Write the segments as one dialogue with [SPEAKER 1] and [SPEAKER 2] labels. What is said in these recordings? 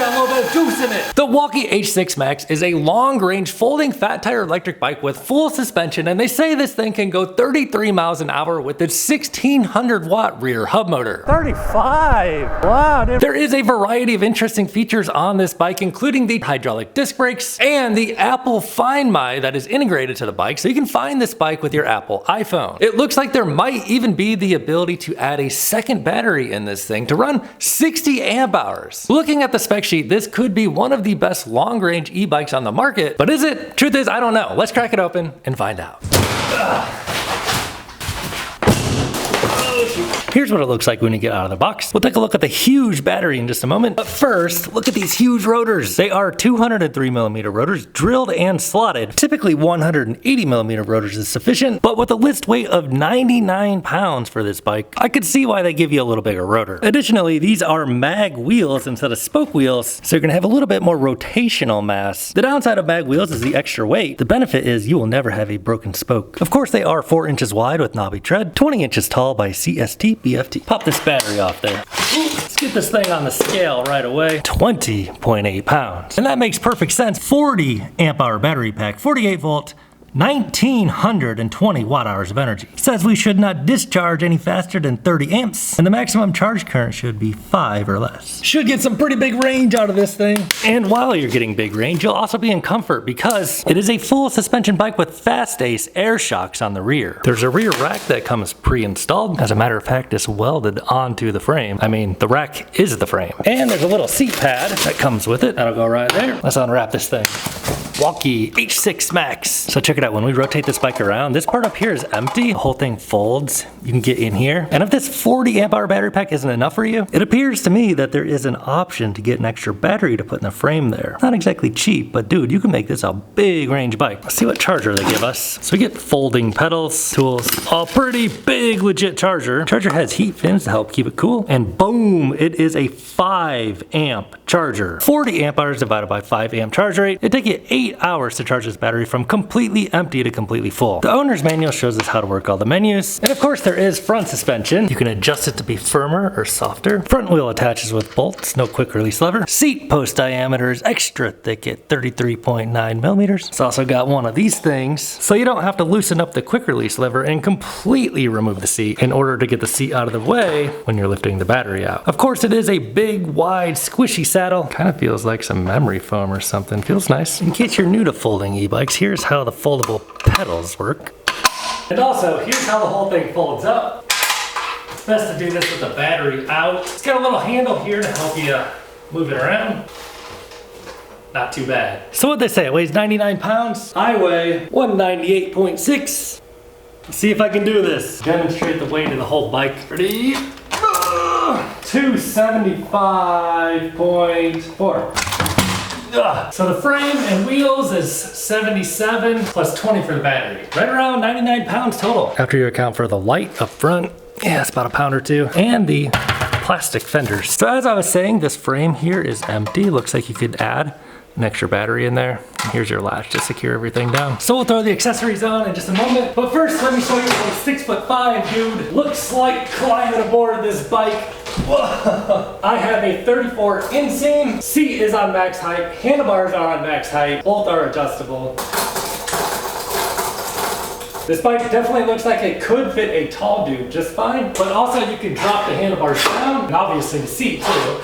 [SPEAKER 1] got a little bit of juice in it. The Wallke H6 Max is a long-range folding fat tire electric bike with full suspension, and they say this thing can go 33 miles an hour with its 1600 watt rear hub motor. 35, wow. Dude. There is a variety of interesting features on this bike, including the hydraulic disc brakes and the Apple Find My that is integrated to the bike, so you can find this bike with your Apple iPhone. It looks like there might even be the ability to add a second battery in this thing to run 60 amp hours. Looking at the spec sheet, this could be one of the best long-range e-bikes on the market, but is it? Truth is, I don't know. Let's crack it open and find out. Here's what it looks like when you get out of the box. We'll take a look at the huge battery in just a moment. But first, look at these huge rotors. They are 203mm rotors, drilled and slotted. Typically 180mm rotors is sufficient, but with a list weight of 99 pounds for this bike, I could see why they give you a little bigger rotor. Additionally, these are mag wheels instead of spoke wheels, so you're gonna have a little bit more rotational mass. The downside of mag wheels is the extra weight. The benefit is you will never have a broken spoke. Of course, they are 4 inches wide with knobby tread, 20 inches tall by CST BFT. Pop this battery off there. Let's get this thing on the scale right away. 20.8 pounds. And that makes perfect sense. 40 amp hour battery pack, 48 volt, 1920 watt hours of energy. It says we should not discharge any faster than 30 amps, and the maximum charge current should be 5 or less. Should get some pretty big range out of this thing. And while you're getting big range, you'll also be in comfort because it is a full suspension bike with Fast Ace air shocks on the rear. There's a rear rack that comes pre-installed. As a matter of fact, it's welded onto the frame. I mean, the rack is the frame. And there's a little seat pad that comes with it. That'll go right there. Let's unwrap this thing. Wallke H6 Max. So check it out, when we rotate this bike around, this part up here is empty. The whole thing folds. You can get in here. And if this 40 amp hour battery pack isn't enough for you, it appears to me that there is an option to get an extra battery to put in the frame there. Not exactly cheap, but dude, you can make this a big range bike. Let's see what charger they give us. So we get folding pedals, tools, a pretty big legit charger. Charger has heat fins to help keep it cool. And boom, it is a 5 amp charger. 40 amp hours divided by 5 amp charge rate. It'd take you 8 hours to charge this battery from completely empty to completely full. The owner's manual shows us how to work all the menus. And of course there is front suspension. You can adjust it to be firmer or softer. Front wheel attaches with bolts, no quick release lever. Seat post diameter is extra thick at 33.9 millimeters. It's also got one of these things, so you don't have to loosen up the quick release lever and completely remove the seat in order to get the seat out of the way when you're lifting the battery out. Of course it is a big, wide, squishy saddle. Kind of feels like some memory foam or something. Feels nice. In case you're new to folding e-bikes, here's how the foldable pedals work. And also, here's how the whole thing folds up. It's best to do this with the battery out. It's got a little handle here to help you move it around. Not too bad. So what'd they say? It weighs 99 pounds. I weigh 198.6. Let's see if I can do this. Demonstrate the weight of the whole bike. Ready? 275.4. So the frame and wheels is 77 plus 20 for the battery. Right around 99 pounds total. After you account for the light up front, yeah, it's about a pound or two. And the plastic fenders. So as I was saying, this frame here is empty. Looks like you could add an extra battery in there. And here's your latch to secure everything down. So we'll throw the accessories on in just a moment. But first, let me show you what a 6'5" dude looks like climbing aboard this bike. Whoa. I have a 34 inseam. Seat is on max height. Handlebars are on max height. Both are adjustable. This bike definitely looks like it could fit a tall dude just fine, but also you can drop the handlebars down and obviously the seat too.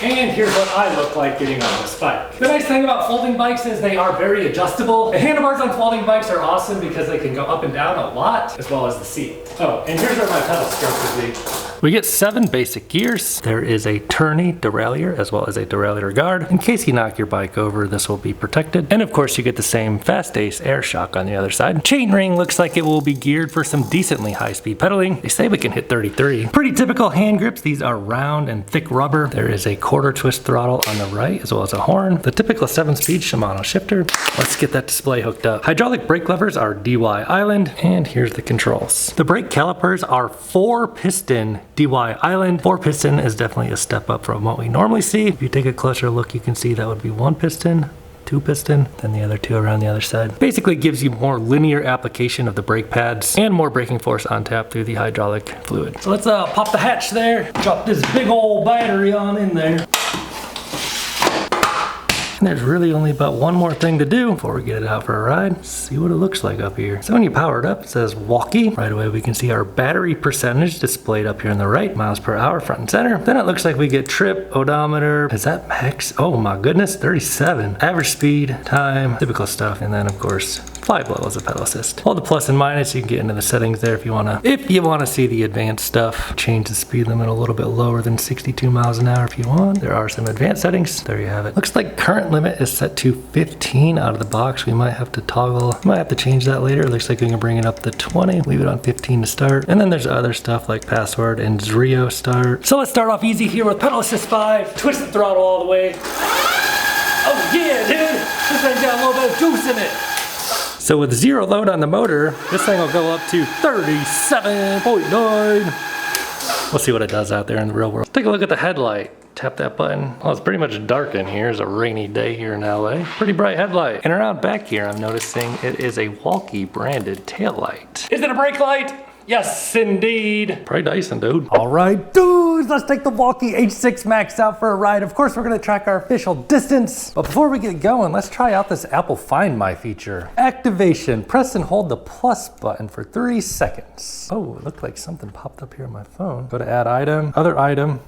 [SPEAKER 1] And here's what I look like getting on this bike. The nice thing about folding bikes is they are very adjustable. The handlebars on folding bikes are awesome because they can go up and down a lot, as well as the seat. Oh, and here's where my pedal stroke would be. We get 7 basic gears. There is a tourney derailleur as well as a derailleur guard. In case you knock your bike over, this will be protected. And of course you get the same Fast Ace air shock on the other side. Chain ring looks like it will be geared for some decently high speed pedaling. They say we can hit 33. Pretty typical hand grips. These are round and thick rubber. There is a quarter twist throttle on the right as well as a horn. The typical 7-speed Shimano shifter. Let's get that display hooked up. Hydraulic brake levers are DY Island, and here's the controls. The brake calipers are 4-piston DY Island. 4-piston is definitely a step up from what we normally see. If you take a closer look, you can see that would be 1-piston, 2-piston, then the other 2 around the other side. Basically gives you more linear application of the brake pads and more braking force on tap through the hydraulic fluid. So let's pop the hatch there, drop this big old battery on in there. And there's really only about one more thing to do before we get it out for a ride. See what it looks like up here. So when you power it up, it says Wallke. Right away we can see our battery percentage displayed up here on the right, miles per hour front and center. Then it looks like we get trip, odometer. Is that max? Oh my goodness, 37. Average speed, time, typical stuff. And then of course, 5 levels of pedal assist. All the plus and minus, you can get into the settings there if you wanna see the advanced stuff. Change the speed limit a little bit lower than 62 miles an hour if you want. There are some advanced settings. There you have it. Looks like current limit is set to 15 out of the box. We might have to change that later. It looks like we can bring it up to 20, leave it on 15 to start. And then there's other stuff like password and Zrio start. So let's start off easy here with pedal assist 5. Twist the throttle all the way. Oh yeah, dude. This thing's got a little bit of juice in it. So with 0 load on the motor, this thing will go up to 37.9. We'll see what it does out there in the real world. Take a look at the headlight. Tap that button. Oh, it's pretty much dark in here. It's a rainy day here in LA. Pretty bright headlight. And around back here, I'm noticing it is a Wallke branded tail light. Is it a brake light? Yes, indeed. Probably Dyson, dude. All right, dudes, let's take the Wallke H6 Max out for a ride. Of course, we're gonna track our official distance. But before we get going, let's try out this Apple Find My feature. Activation, press and hold the plus button for 3 seconds. Oh, it looked like something popped up here on my phone. Go to add item, other item.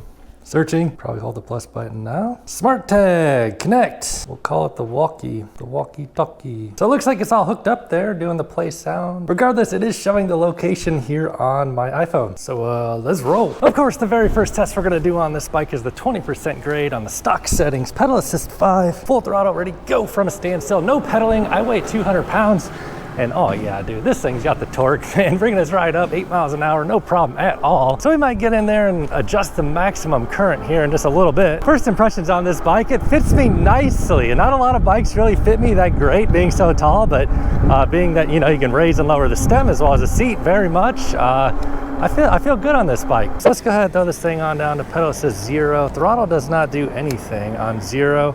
[SPEAKER 1] Searching, probably hold the plus button now. Smart tag, connect. We'll call it the walkie-talkie. So it looks like it's all hooked up there, doing the play sound. Regardless, it is showing the location here on my iPhone. So let's roll. Of course, the very first test we're gonna do on this bike is the 20% grade on the stock settings. Pedal assist 5, full throttle, ready, go from a standstill. No pedaling, I weigh 200 pounds. And oh yeah, dude, this thing's got the torque and bringing us right up 8 miles an hour, no problem at all. So we might get in there and adjust the maximum current here in just a little bit. First impressions on this bike, it fits me nicely. And not a lot of bikes really fit me that great being so tall, but being that, you know, you can raise and lower the stem as well as the seat very much. I feel good on this bike. So let's go ahead and throw this thing on down to pedal assist 0. Throttle does not do anything on 0.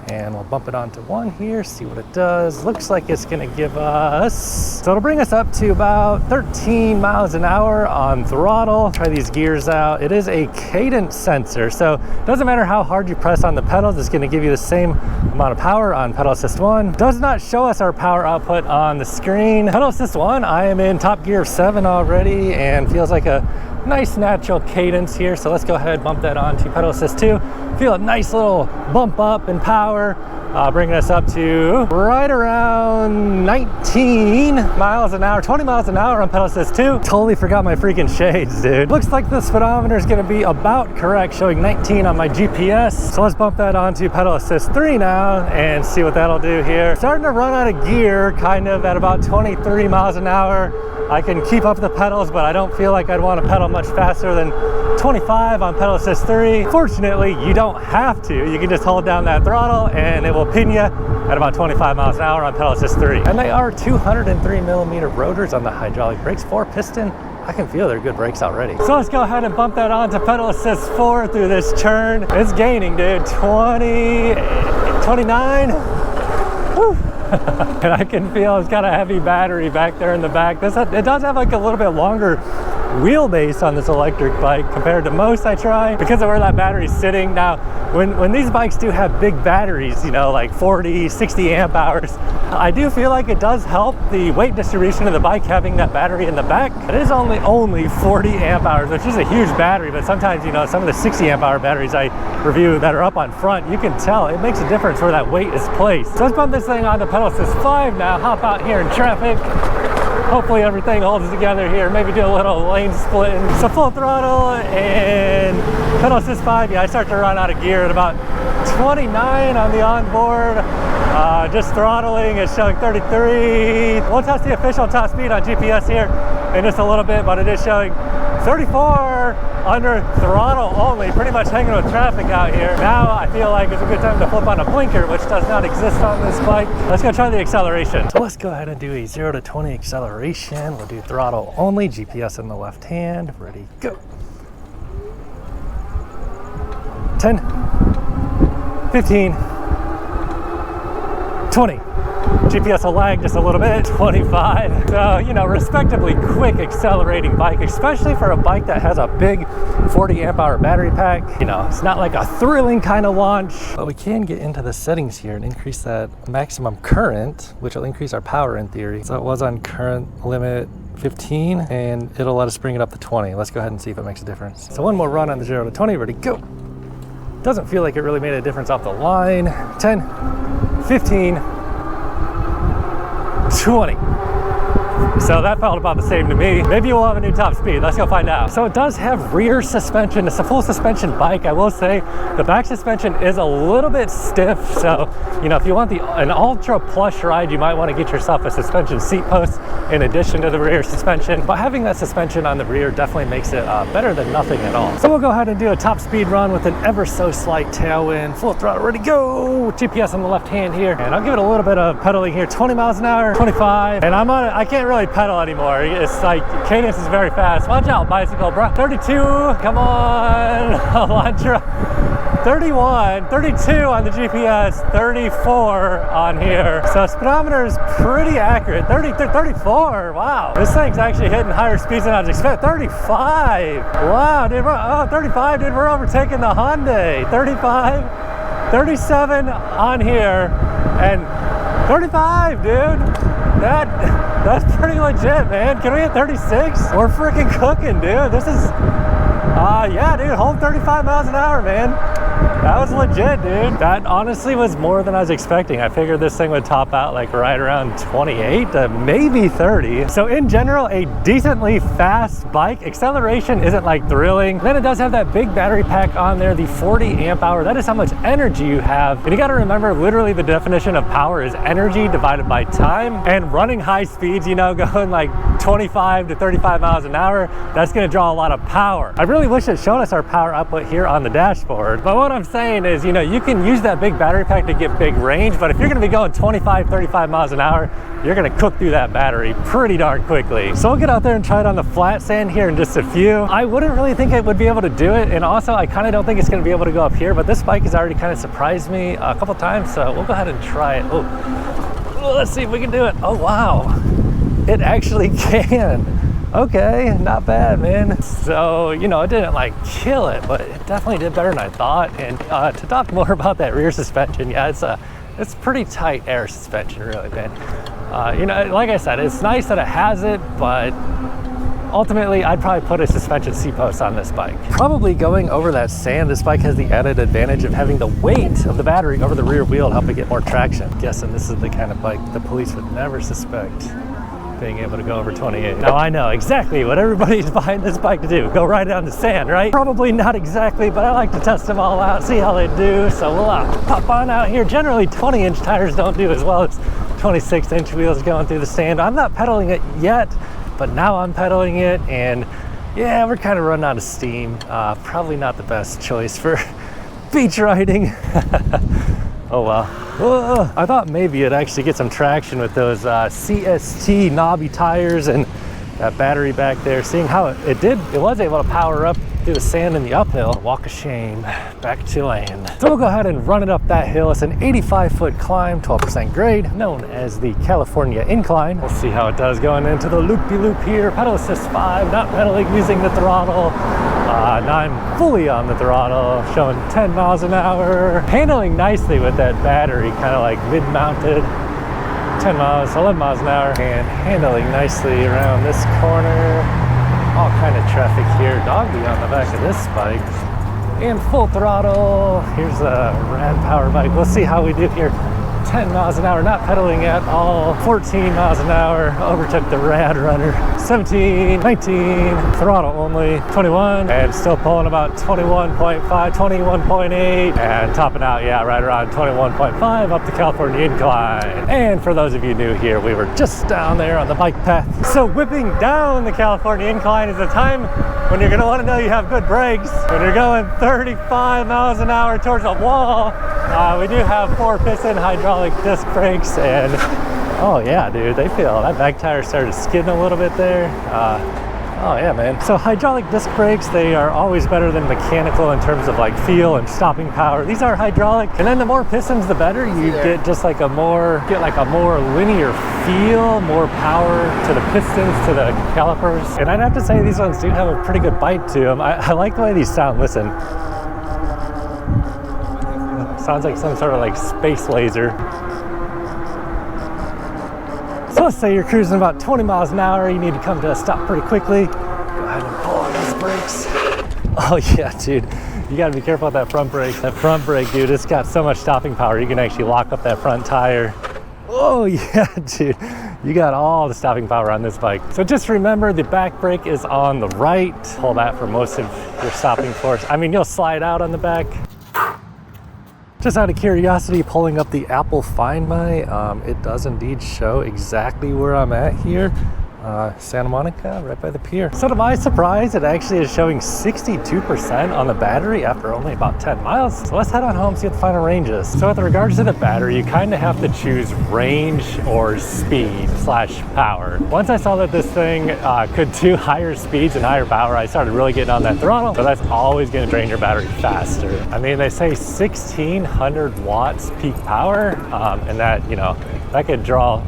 [SPEAKER 1] And we'll bump it onto 1 here, see what it does. Looks like it's gonna give us, so it'll bring us up to about 13 miles an hour on throttle. Try these gears out. It is a cadence sensor, so it doesn't matter how hard you press on the pedals, it's gonna give you the same amount of power on pedal assist 1. Does not show us our power output on the screen. Pedal assist 1, I am in top gear of 7 already and feels like a nice natural cadence here. So let's go ahead and bump that on to pedal assist 2. Feel a nice little bump up in power, bringing us up to right around 19 miles an hour, 20 miles an hour on pedal assist 2. Totally forgot my freaking shades, dude. Looks like the speedometer is gonna be about correct, showing 19 on my GPS. So let's bump that on to pedal assist 3 now and see what that'll do here. Starting to run out of gear, kind of at about 23 miles an hour. I can keep up the pedals, but I don't feel like I'd want to pedal much faster than 25 on pedal assist 3. Fortunately, you don't have to. You can just hold down that throttle and it will pin you at about 25 miles an hour on pedal assist 3. And they are 203 millimeter rotors on the hydraulic brakes, 4-piston. I can feel they're good brakes already. So let's go ahead and bump that on to pedal assist 4 through this turn. It's gaining, dude. 20, 29. Woo. And I can feel it's got a heavy battery back there in the back. It does have like a little bit longer wheelbase on this electric bike compared to most I try because of where that battery's sitting. Now, when these bikes do have big batteries, you know, like 40, 60 amp hours, I do feel like it does help the weight distribution of the bike having that battery in the back. It is only 40 amp hours, which is a huge battery, but sometimes, you know, some of the 60 amp hour batteries I review that are up on front, you can tell it makes a difference where that weight is placed. So let's bump this thing on to pedal assist 5 now, hop out here in traffic. Hopefully everything holds together here. Maybe do a little lane splitting. So full throttle and pedal assist 5. Yeah, I start to run out of gear at about 29 on the onboard. Just throttling is showing 33. We'll test the official top speed on GPS here in just a little bit, but it is showing 34 under throttle only, pretty much hanging with traffic out here. Now I feel like it's a good time to flip on a blinker, which does not exist on this bike. Let's go try the acceleration. So let's go ahead and do a 0 to 20 acceleration. We'll do throttle only, GPS in the left hand. Ready, go. 10, 15, 20. GPS will lag just a little bit, 25. So, you know, respectively quick accelerating bike, especially for a bike that has a big 40 amp hour battery pack. You know, it's not like a thrilling kind of launch, but we can get into the settings here and increase that maximum current, which will increase our power in theory. So it was on current limit 15 and it'll let us bring it up to 20. Let's go ahead and see if it makes a difference. So one more run on the 0 to 20, ready, go. Doesn't feel like it really made a difference off the line. 10, 15, 20. So that felt about the same to me. Maybe we'll have a new top speed. Let's go find out. So it does have rear suspension. It's a full suspension bike. I will say the back suspension is a little bit stiff. So, you know, if you want an ultra plush ride, you might want to get yourself a suspension seat post in addition to the rear suspension. But having that suspension on the rear definitely makes it better than nothing at all. So we'll go ahead and do a top speed run with an ever so slight tailwind. Full throttle, ready, go. GPS on the left hand here. And I'll give it a little bit of pedaling here. 20 miles an hour, 25. And I can't really pedal anymore. It's like cadence is very fast. Watch out, bicycle, bro. 32, come on, Elantra. 31, 32 on the GPS, 34 on here. So speedometer is pretty accurate. 34, wow. This thing's actually hitting higher speeds than I was expecting. 35, wow, dude, 35, dude, we're overtaking the Hyundai. 35, 37 on here, and 35, dude. That's pretty legit, man. Can we hit 36? We're freaking cooking, dude. This is, yeah, dude, hold 35 miles an hour, man. That was legit, dude. That honestly was more than I was expecting. I figured this thing would top out like right around 28 to maybe 30. So in general, a decently fast bike. Acceleration isn't like thrilling. Then it does have that big battery pack on there, the 40 amp hour. That is how much energy you have. And you got to remember, literally the definition of power is energy divided by time. And running high speeds, you know, going like 25 to 35 miles an hour, that's going to draw a lot of power. I really wish it showed us our power output here on the dashboard. But what I'm saying is, you know, you can use that big battery pack to get big range, but if you're going to be going 25, 35 miles an hour, you're going to cook through that battery pretty darn quickly. So we'll get out there and try it on the flat sand here in just a few. I wouldn't really think it would be able to do it, and also I kind of don't think it's going to be able to go up here, but this bike has already kind of surprised me a couple times, so we'll go ahead and try it. Oh, let's see if we can do it. Oh, wow. It actually can. Okay, not bad, man. So, you know, it didn't like kill it, but it definitely did better than I thought. And to talk more about that rear suspension, yeah, it's pretty tight air suspension, really, man. You know, like I said, it's nice that it has it, but ultimately I'd probably put a suspension seat post on this bike. Probably going over that sand, this bike has the added advantage of having the weight of the battery over the rear wheel to help it get more traction. I'm guessing this is the kind of bike the police would never suspect being able to go over 28. Now I know exactly what everybody's buying this bike to do. Go ride it on the sand, right? Probably not exactly, but I like to test them all out, see how they do. So we'll pop on out here. Generally 20-inch tires don't do as well as 26-inch wheels going through the sand. I'm not pedaling it yet, but now I'm pedaling it, and yeah, we're kind of running out of steam. Probably not the best choice for beach riding. Oh well. Whoa. I thought maybe it'd actually get some traction with those CST knobby tires and that battery back there. Seeing how it was able to power up through the sand in the uphill. Walk of shame, back to land. So we'll go ahead and run it up that hill. It's an 85-foot climb, 12% grade, known as the California Incline. We'll see how it does going into the loop-de-loop here. Pedal assist 5, not pedaling, using the throttle. Now I'm fully on the throttle, showing 10 miles an hour. Handling nicely with that battery, kind of like mid-mounted. 10 miles, 11 miles an hour, and handling nicely around this corner. All kind of traffic here. Doggy on the back of this bike. And full throttle. Here's a rad power bike. We'll see how we do here. 10 miles an hour, not pedaling at all. 14 miles an hour, overtook the rad runner. 17, 19, throttle only. 21, and still pulling about 21.5, 21.8, and topping out, yeah, right around 21.5 up the California Incline. And for those of you new here, we were just down there on the bike path. So whipping down the California Incline is a time when you're gonna wanna know you have good brakes. When you're going 35 miles an hour towards a wall, we do have 4-piston hydraulic disc brakes, and oh yeah, dude, they feel that back tire started skidding a little bit there. Oh yeah, man. So hydraulic disc brakes, they are always better than mechanical in terms of like feel and stopping power. These are hydraulic, and then the more pistons, the better. You get just like a more linear feel, more power to the pistons, to the calipers. And I'd have to say these ones do have a pretty good bite to them. I like the way these sound. Listen. Sounds like some sort of like space laser. So let's say you're cruising about 20 miles an hour, you need to come to a stop pretty quickly. Go ahead and pull on those brakes. Oh yeah, dude. You gotta be careful with that front brake. That front brake, dude, it's got so much stopping power, you can actually lock up that front tire. Oh yeah, dude. You got all the stopping power on this bike. So just remember, the back brake is on the right. Pull that for most of your stopping force. I mean, you'll slide out on the back. Just out of curiosity, pulling up the Apple Find My, it does indeed show exactly where I'm at here. Santa Monica, right by the pier. So to my surprise, it actually is showing 62% on the battery after only about 10 miles. So let's head on home, see what the final range is. So with regards to the battery, you kind of have to choose range or speed slash power. Once I saw that this thing could do higher speeds and higher power, I started really getting on that throttle. So that's always gonna drain your battery faster. I mean, they say 1600 watts peak power, and that, you know, that could draw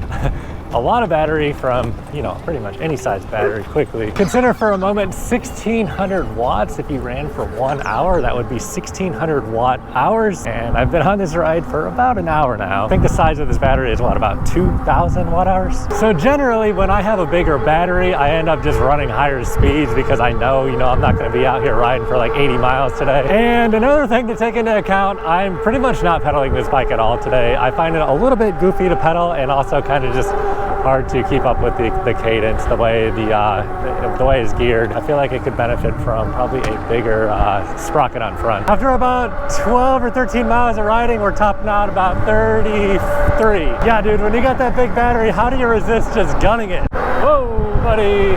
[SPEAKER 1] a lot of battery from, you know, pretty much any size battery quickly. Consider for a moment 1600 watts. If you ran for 1 hour, that would be 1600 watt hours. And I've been on this ride for about an hour now. I think the size of this battery is what, about 2000 watt hours? So generally when I have a bigger battery, I end up just running higher speeds because I know, you know, I'm not gonna be out here riding for like 80 miles today. And another thing to take into account, I'm pretty much not pedaling this bike at all today. I find it a little bit goofy to pedal and also kind of just hard to keep up with the cadence, the way it's geared. I feel like it could benefit from probably a bigger sprocket on front. After about 12 or 13 miles of riding, we're topping out about 33. Yeah, dude, when you got that big battery, how do you resist just gunning it? Whoa, buddy.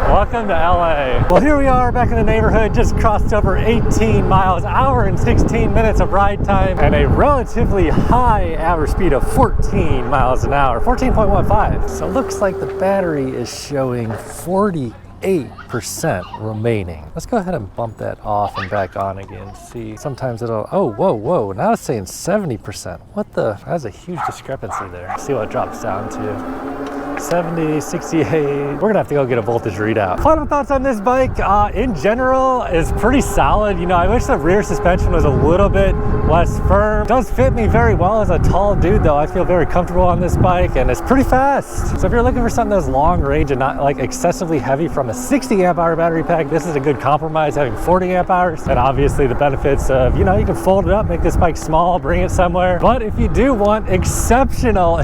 [SPEAKER 1] Welcome to LA. Well, here we are back in the neighborhood, just crossed over 18 miles an hour and 16 minutes of ride time and a relatively high average speed of 14 miles an hour, 14.15. So it looks like the battery is showing 48% remaining. Let's go ahead and bump that off and back on again. See, sometimes it'll, oh, whoa, now it's saying 70%. What the, that's a huge discrepancy there. Let's see what it drops down to. 70, 68. We're gonna have to go get a voltage readout. Final thoughts on this bike, in general, is pretty solid. You know, I wish the rear suspension was a little bit less firm. It does fit me very well as a tall dude though. I feel very comfortable on this bike and it's pretty fast. So if you're looking for something that's long range and not like excessively heavy from a 60 amp hour battery pack, this is a good compromise, having 40 amp hours. And obviously the benefits of, you know, you can fold it up, make this bike small, bring it somewhere. But if you do want exceptional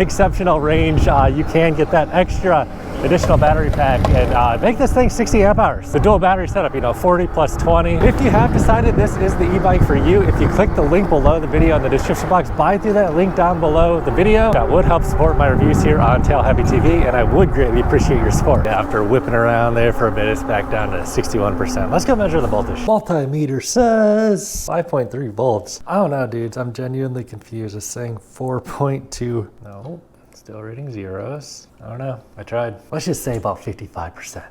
[SPEAKER 1] range, you can get that extra additional battery pack and make this thing 60 amp hours. The dual battery setup, you know, 40 plus 20. If you have decided this is the e-bike for you, if you click the link below the video in the description box, buy through that link down below the video. That would help support my reviews here on Tail Heavy TV, and I would greatly appreciate your support. After whipping around there for a bit, it's back down to 61%. Let's go measure the voltage. Multimeter says 5.3 volts. I don't know, dudes. I'm genuinely confused. It's saying 4.2. No. Still reading zeros. I don't know. I tried. Let's just say about 55%.